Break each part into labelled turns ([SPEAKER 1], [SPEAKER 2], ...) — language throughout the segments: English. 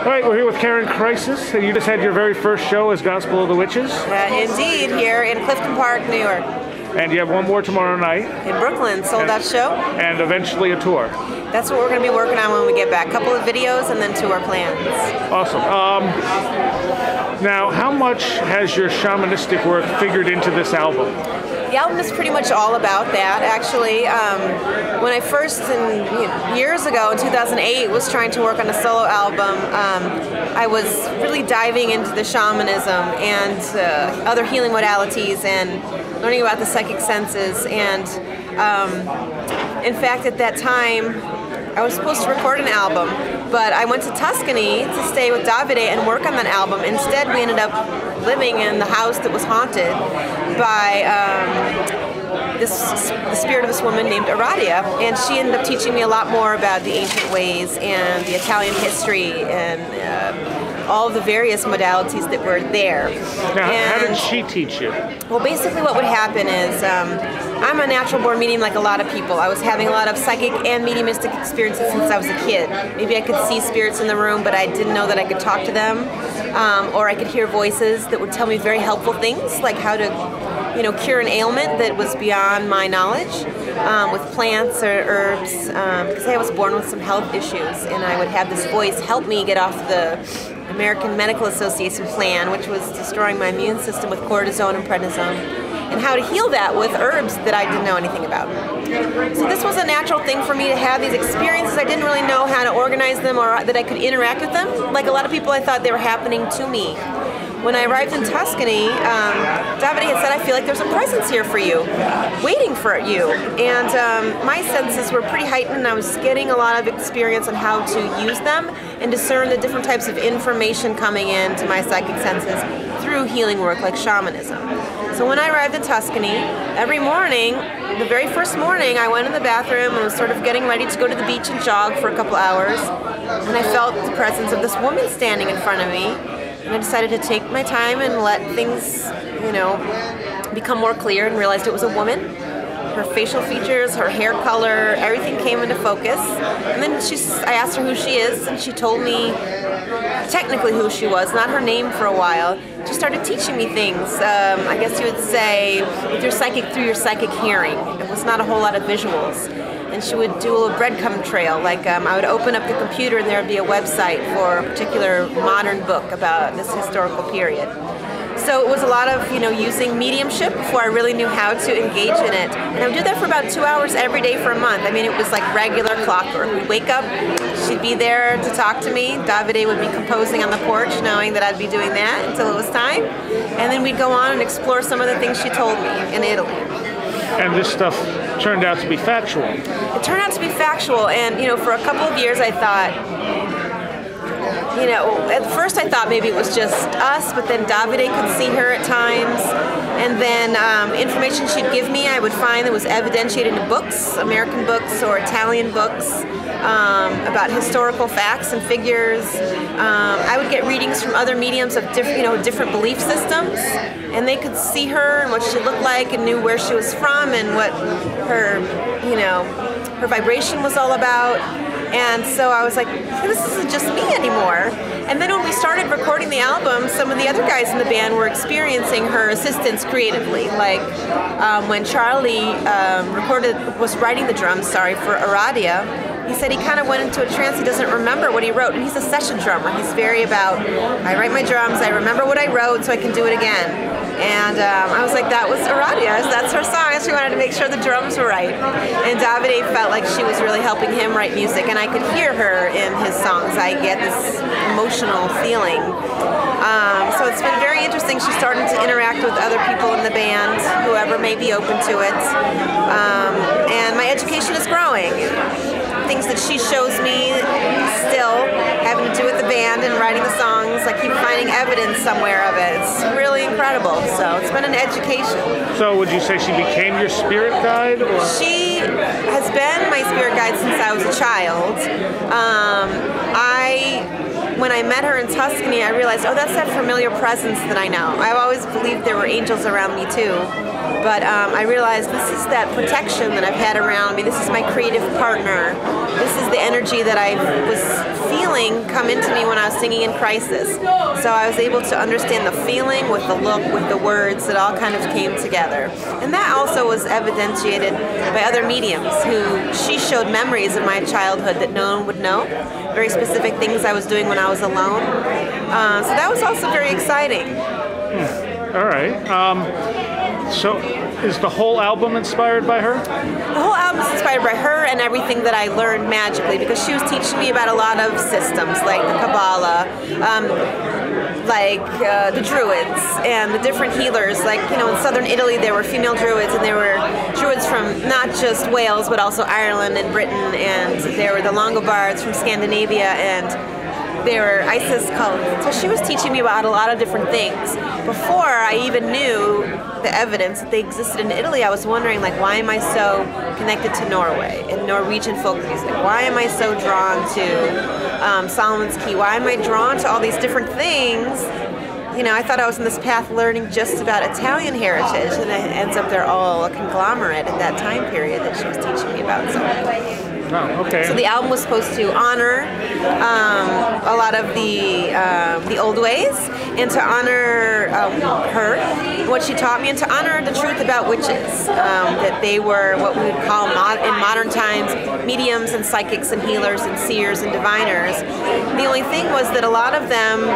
[SPEAKER 1] All right, we're here with Karyn Crisis. You just had your very first show as Gospel of the Witches.
[SPEAKER 2] Indeed, here in Clifton Park, New York.
[SPEAKER 1] And you have one more tomorrow night.
[SPEAKER 2] In Brooklyn, sold-out show.
[SPEAKER 1] And eventually a tour.
[SPEAKER 2] That's what we're going to be working on when we get back. A couple of videos and then tour plans.
[SPEAKER 1] Awesome. Now, how much has your shamanistic work figured into this album?
[SPEAKER 2] The album is pretty much all about that, actually. When I first, years ago, in 2008, was trying to work on a solo album, I was really diving into the shamanism and other healing modalities and learning about the psychic senses. And in fact, at that time, I was supposed to record an album, but I went to Tuscany to stay with Davide and work on that album. Instead, we ended up living in the house that was haunted by the spirit of this woman named Aradia, and she ended up teaching me a lot more about the ancient ways and the Italian history and all of the various modalities that were there.
[SPEAKER 1] Now, how did she teach you?
[SPEAKER 2] Well, basically what would happen is I'm a natural born medium like a lot of people. I was having a lot of psychic and mediumistic experiences since I was a kid. Maybe I could see spirits in the room, but I didn't know that I could talk to them. Or I could hear voices that would tell me very helpful things, like how to cure an ailment that was beyond my knowledge with plants or herbs, because I was born with some health issues, and I would have this voice help me get off the American Medical Association plan, which was destroying my immune system with cortisone and prednisone, and how to heal that with herbs that I didn't know anything about. So this was a natural thing for me to have these experiences. I didn't really know how to organize them or that I could interact with them. Like a lot of people, I thought they were happening to me. When I arrived in Tuscany, Davide had said, I feel like there's a presence here for you, waiting for you. And my senses were pretty heightened, and I was getting a lot of experience on how to use them and discern the different types of information coming into my psychic senses through healing work like shamanism. So when I arrived in Tuscany, every morning, the very first morning, I went in the bathroom and was sort of getting ready to go to the beach and jog for a couple hours, and I felt the presence of this woman standing in front of me. And I decided to take my time and let things, become more clear, and realized it was a woman. Her facial features, her hair color, everything came into focus. And then I asked her who she is, and she told me technically who she was, not her name for a while. She started teaching me things, I guess you would say, with your psychic, through your psychic hearing. It was not a whole lot of visuals. And she would do a breadcrumb trail, like I would open up the computer and there would be a website for a particular modern book about this historical period. So it was a lot of, using mediumship before I really knew how to engage in it. And I would do that for about 2 hours every day for a month. I mean, it was like regular clockwork. We'd wake up, she'd be there to talk to me. Davide would be composing on the porch, knowing that I'd be doing that until it was time. And then we'd go on and explore some of the things she told me in Italy.
[SPEAKER 1] And this stuff turned out to be factual.
[SPEAKER 2] It turned out to be factual, and for a couple of years I thought, at first I thought maybe it was just us, but then Davide could see her at times, and then information she'd give me I would find that was evidentiated in books, American books or Italian books, about historical facts and figures. I would get readings from other mediums of different belief systems, and they could see her and what she looked like and knew where she was from and what her, her vibration was all about. And so I was like, this isn't just me anymore. And then when we started recording the album, some of the other guys in the band were experiencing her assistance creatively. Like when Charlie was writing the drums, for Aradia, he said he kind of went into a trance. He doesn't remember what he wrote. And he's a session drummer. He's very about, I write my drums, I remember what I wrote so I can do it again. And I was like, that was Aradia. That's her song. She wanted to make sure the drums were right. And Davide felt like she was really helping him write music. And I could hear her in his songs. I get this emotional feeling. So it's been very interesting. She's starting to interact with other people in the band, whoever may be open to it. And my education is growing. Things that she shows me still having to do with the band and writing the songs, I keep finding evidence somewhere of it. It's really incredible. So it's been an education.
[SPEAKER 1] So would you say she became your spirit guide? Or?
[SPEAKER 2] She has been my spirit guide since I was a child. When I met her in Tuscany, I realized, oh, that's that familiar presence that I know. I've always believed there were angels around me too. But I realized this is that protection that I've had around me. This is my creative partner. This is the energy that I was feeling come into me when I was singing in Crisis. So I was able to understand the feeling with the look, with the words, that all kind of came together. And that also was evidentiated by other mediums who she showed memories of my childhood that no one would know, very specific things I was doing when I was alone. So that was also very exciting.
[SPEAKER 1] All right. So is the whole album inspired by her?
[SPEAKER 2] The whole album is inspired by her and everything that I learned magically, because she was teaching me about a lot of systems like the Kabbalah, the Druids and the different healers. Like, in southern Italy there were female Druids, and there were Druids from not just Wales but also Ireland and Britain, and there were the Longobards from Scandinavia, and they were Isis cults. So she was teaching me about a lot of different things. Before I even knew the evidence that they existed in Italy, I was wondering, why am I so connected to Norway and Norwegian folk music? Why am I so drawn to Solomon's Key? Why am I drawn to all these different things? I thought I was in this path learning just about Italian heritage, and it ends up they're all a conglomerate at that time period that she was teaching me about.
[SPEAKER 1] Oh, okay.
[SPEAKER 2] So the album was supposed to honor a lot of the old ways, and to honor her, what she taught me, and to honor the truth about witches, that they were what we would call in modern times mediums and psychics and healers and seers and diviners. The only thing was that a lot of them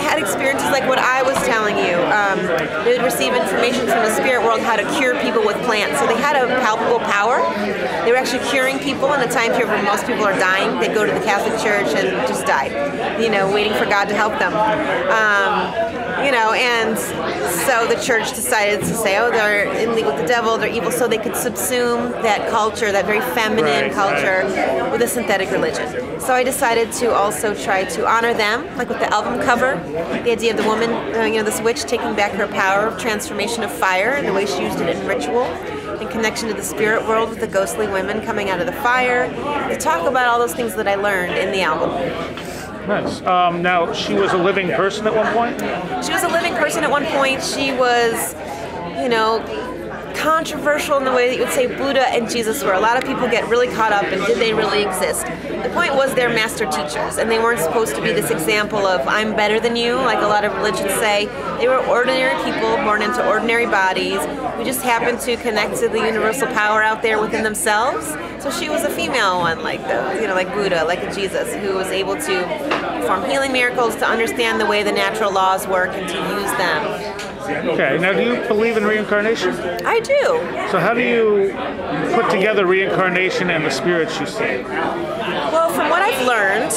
[SPEAKER 2] had experiences like what I was telling you. They would receive information from the spirit world how to cure people with plants. So they had a palpable power. They were actually curing people in a time period where most people are dying. They go to the Catholic Church and just die, waiting for God to help them. And so the church decided to say, oh, they're in league with the devil, they're evil, so they could subsume that culture, that very feminine culture, with a synthetic religion. So I decided to also try to honor them, like with the album cover, the idea of the woman, this witch taking back her power of transformation of fire, and the way she used it in ritual, in connection to the spirit world with the ghostly women coming out of the fire, to talk about all those things that I learned in the album.
[SPEAKER 1] Nice. Now, she was a living person at one point?
[SPEAKER 2] She was a living person at one point. She was, controversial in the way that you would say Buddha and Jesus were. A lot of people get really caught up in, did they really exist? The point was they're master teachers, and they weren't supposed to be this example of I'm better than you, like a lot of religions say. They were ordinary people born into ordinary bodies who just happened to connect to the universal power out there within themselves. So she was a female one, like like Buddha, like a Jesus, who was able to perform healing miracles, to understand the way the natural laws work, and to use them.
[SPEAKER 1] Okay, now do you believe in reincarnation?
[SPEAKER 2] I do.
[SPEAKER 1] So how do you put together reincarnation and the spirits you see?
[SPEAKER 2] Well, from what I've learned,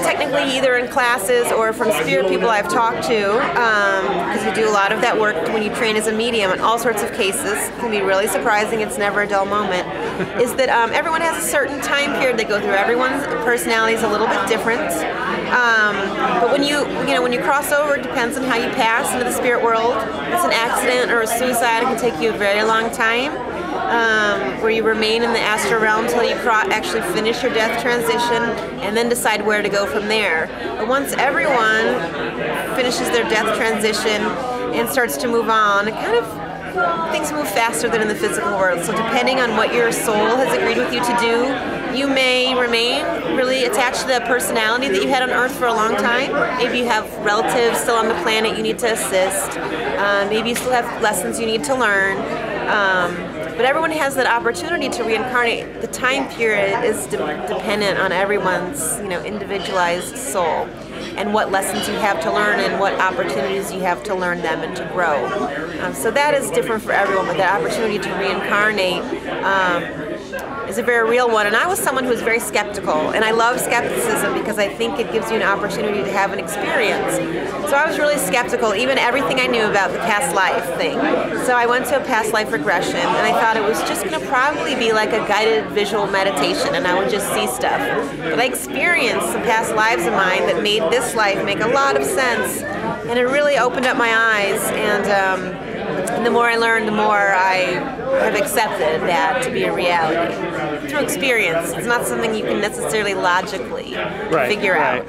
[SPEAKER 2] technically either in classes or from spirit people I've talked to, because you do a lot of that work when you train as a medium in all sorts of cases, it can be really surprising, it's never a dull moment, is that everyone has a certain time period they go through. Everyone's personality is a little bit different. But when you cross over, it depends on how you pass into the spirit world. If it's an accident or a suicide, it can take you a very long time, where you remain in the astral realm until you actually finish your death transition and then decide where to go from there. But once everyone finishes their death transition and starts to move on, it kind of things move faster than in the physical world. So depending on what your soul has agreed with you to do, you may remain really attached to the personality that you had on Earth for a long time. Maybe you have relatives still on the planet you need to assist. Maybe you still have lessons you need to learn. But everyone has that opportunity to reincarnate. The time period is dependent on everyone's individualized soul, and what lessons you have to learn and what opportunities you have to learn them and to grow. So that is different for everyone, but that opportunity to reincarnate is a very real one. And I was someone who was very skeptical, and I love skepticism because I think it gives you an opportunity to have an experience. So I was really skeptical, even everything I knew about the past life thing. So I went to a past life regression, and I thought it was just going to probably be like a guided visual meditation, and I would just see stuff. But I experienced some past lives of mine that made this life make a lot of sense, and it really opened up my eyes. And the more I learned, the more I have accepted that to be a reality through experience. It's not something you can necessarily logically figure out.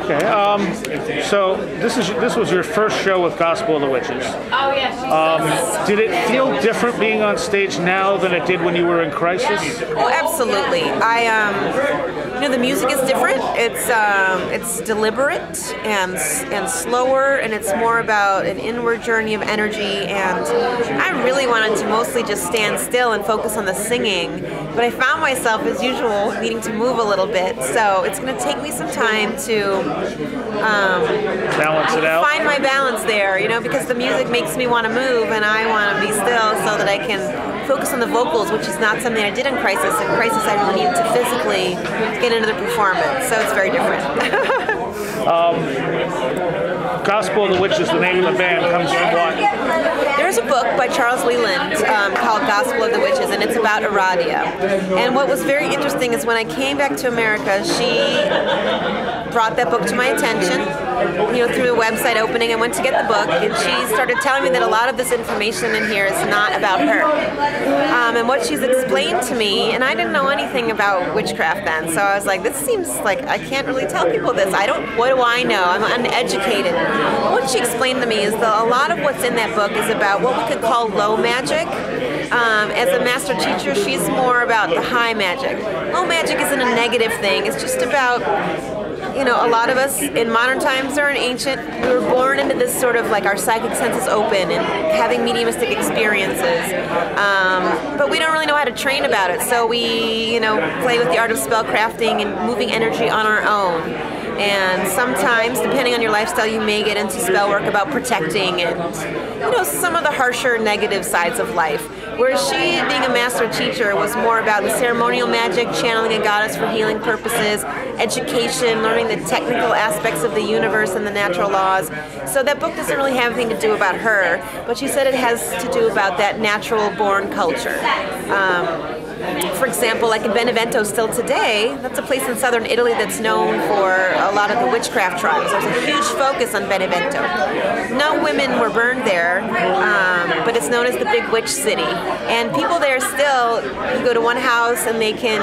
[SPEAKER 1] Okay. So this was your first show with Gospel of the Witches.
[SPEAKER 2] Oh yes.
[SPEAKER 1] Did it feel different being on stage now than it did when you were in Crisis?
[SPEAKER 2] Oh, absolutely. The music is different. It's deliberate and slower, and it's more about an inward journey of energy. And I really wanted to mostly just stand still and focus on the singing, but I found myself, as usual, needing to move a little bit. So it's going to take me some time to
[SPEAKER 1] balance it out.
[SPEAKER 2] Find my balance there, because the music makes me want to move, and I want to be still so that I can focus on the vocals, which is not something I did in Crisis. In Crisis, I really needed to physically get into the performance, so it's very different.
[SPEAKER 1] Gospel of the Witches, the name of the band, comes from what?
[SPEAKER 2] There's a book by Charles Leland called Gospel of the Witches, and it's about Aradia. And what was very interesting is when I came back to America, she brought that book to my attention, through the website opening. I went to get the book, and she started telling me that a lot of this information in here is not about her. And what she's explained to me, and I didn't know anything about witchcraft then, so I was like, this seems like I can't really tell people this. What do I know? I'm uneducated. What she explained to me is that a lot of what's in that book is about what we could call low magic. As a master teacher, she's more about the high magic. Low magic isn't a negative thing. It's just about, a lot of us in modern times or in ancient, we were born into this sort of like our psychic senses open and having mediumistic experiences. But we don't really know how to train about it. So we, play with the art of spell crafting and moving energy on our own. And sometimes, depending on your lifestyle, you may get into spell work about protecting and, some of the harsher negative sides of life. Whereas she, being a master teacher, was more about the ceremonial magic, channeling a goddess for healing purposes, education, learning the technical aspects of the universe and the natural laws. So that book doesn't really have anything to do about her, but she said it has to do about that natural-born culture. For example, like in Benevento still today, that's a place in southern Italy that's known for a lot of the witchcraft tribes. There's a huge focus on Benevento. No women were burned there, but it's known as the Big Witch City. And people there still, you go to one house and they can,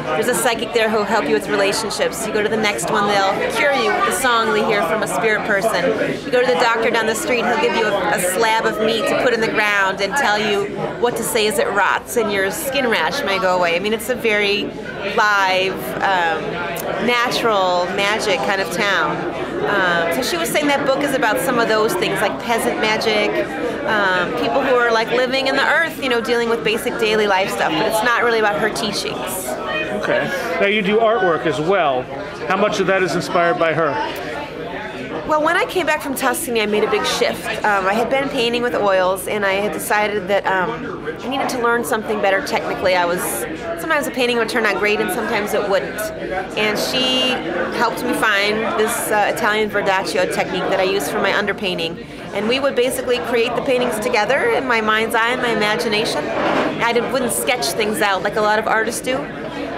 [SPEAKER 2] there's a psychic there who'll help you with relationships. You go to the next one, they'll cure you with a song they hear from a spirit person. You go to the doctor down the street, he'll give you a slab of meat to put in the ground and tell you what to say as it rots, and your skin rash may go away. I mean, it's a very live, natural magic kind of town. So she was saying that book is about some of those things, like peasant magic, people who are like living in the earth, dealing with basic daily life stuff, but it's not really about her teachings.
[SPEAKER 1] Okay. Now you do artwork as well. How much of that is inspired by her?
[SPEAKER 2] Well, when I came back from Tuscany, I made a big shift. I had been painting with oils, and I had decided that I needed to learn something better technically. Sometimes a painting would turn out great, and sometimes it wouldn't. And she helped me find this Italian Verdaccio technique that I use for my underpainting. And we would basically create the paintings together in my mind's eye and my imagination. I wouldn't sketch things out like a lot of artists do.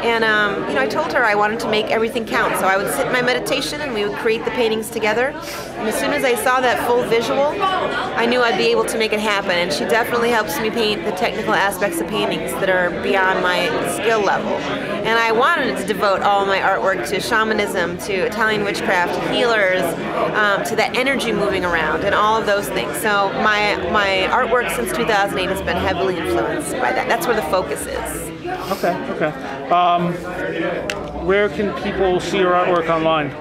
[SPEAKER 2] And I told her I wanted to make everything count. So I would sit in my meditation and we would create the paintings together. And as soon as I saw that full visual, I knew I'd be able to make it happen. And she definitely helps me paint the technical aspects of paintings that are beyond my skill level. And I wanted to devote all my artwork to shamanism, to Italian witchcraft, to healers, to that energy moving around, and all of those things. So my artwork since 2008 has been heavily influenced by that. That's where the focus is.
[SPEAKER 1] Okay. Where can people see your artwork online?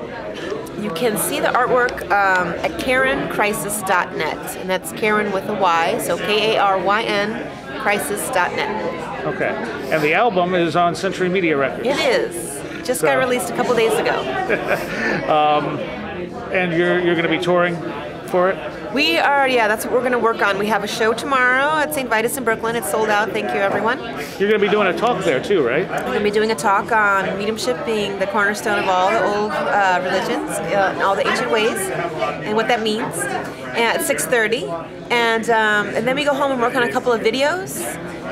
[SPEAKER 2] You can see the artwork at KarynCrisis.net, and that's Karyn with a Y, so Karyn Crisis.net.
[SPEAKER 1] Okay. And the album is on Century Media Records.
[SPEAKER 2] It is. Just got released a couple days ago.
[SPEAKER 1] And you're going to be touring for it?
[SPEAKER 2] We are, that's what we're going to work on. We have a show tomorrow at St. Vitus in Brooklyn. It's sold out. Thank you, everyone.
[SPEAKER 1] You're going to be doing a talk there, too, right?
[SPEAKER 2] We're going to be doing a talk on mediumship being the cornerstone of all the old religions, all the ancient ways, and what that means, at 6:30. And then we go home and work on a couple of videos.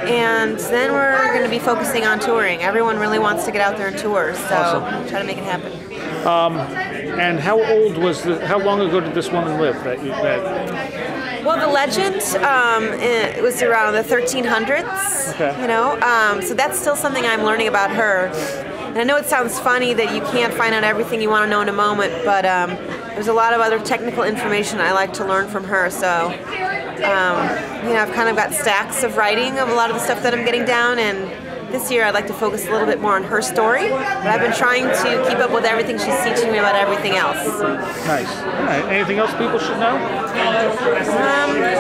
[SPEAKER 2] And then we're going to be focusing on touring. Everyone really wants to get out there and tour, so
[SPEAKER 1] awesome.
[SPEAKER 2] Try to make it happen.
[SPEAKER 1] And how long ago did this woman live?
[SPEAKER 2] Well, the legend, it was around the 1300s.
[SPEAKER 1] Okay.
[SPEAKER 2] So that's still something I'm learning about her. And I know it sounds funny that you can't find out everything you want to know in a moment, but there's a lot of other technical information I like to learn from her. So, I've kind of got stacks of writing of a lot of the stuff that I'm getting down, and this year I'd like to focus a little bit more on her story, but I've been trying to keep up with everything she's teaching me about everything else.
[SPEAKER 1] Nice. All right. Anything else people should know?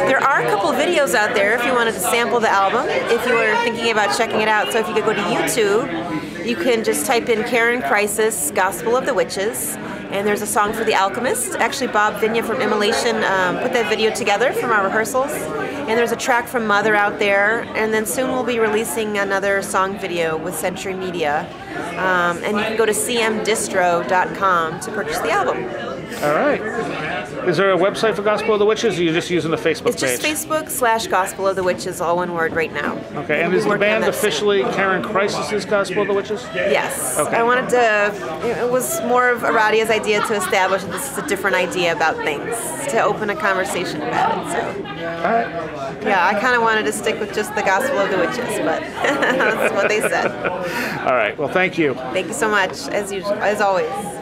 [SPEAKER 2] There are a couple videos out there if you wanted to sample the album, if you were thinking about checking it out. So if you could go to YouTube, you can just type in Karyn Crisis, Gospel of the Witches, and there's a song for The Alchemist. Actually, Bob Vinya from Immolation put that video together from our rehearsals. And there's a track from Mother out there, and then soon we'll be releasing another song video with Century Media. And you can go to cmdistro.com to purchase the album.
[SPEAKER 1] All right. Is there a website for Gospel of the Witches, or are you just using the Facebook page?
[SPEAKER 2] It's just Facebook/Gospel of the Witches, all one word right now.
[SPEAKER 1] Okay, and is the band officially Karyn Crisis' Gospel of the Witches?
[SPEAKER 2] Yes.
[SPEAKER 1] Okay.
[SPEAKER 2] I wanted to, it was more of Aradia's idea to establish that this is a different idea about things, to open a conversation about it. So,
[SPEAKER 1] All right.
[SPEAKER 2] yeah, I kind of wanted to stick with just the Gospel of the Witches, but that's what they said.
[SPEAKER 1] All right, well, thank you.
[SPEAKER 2] Thank you so much, as always.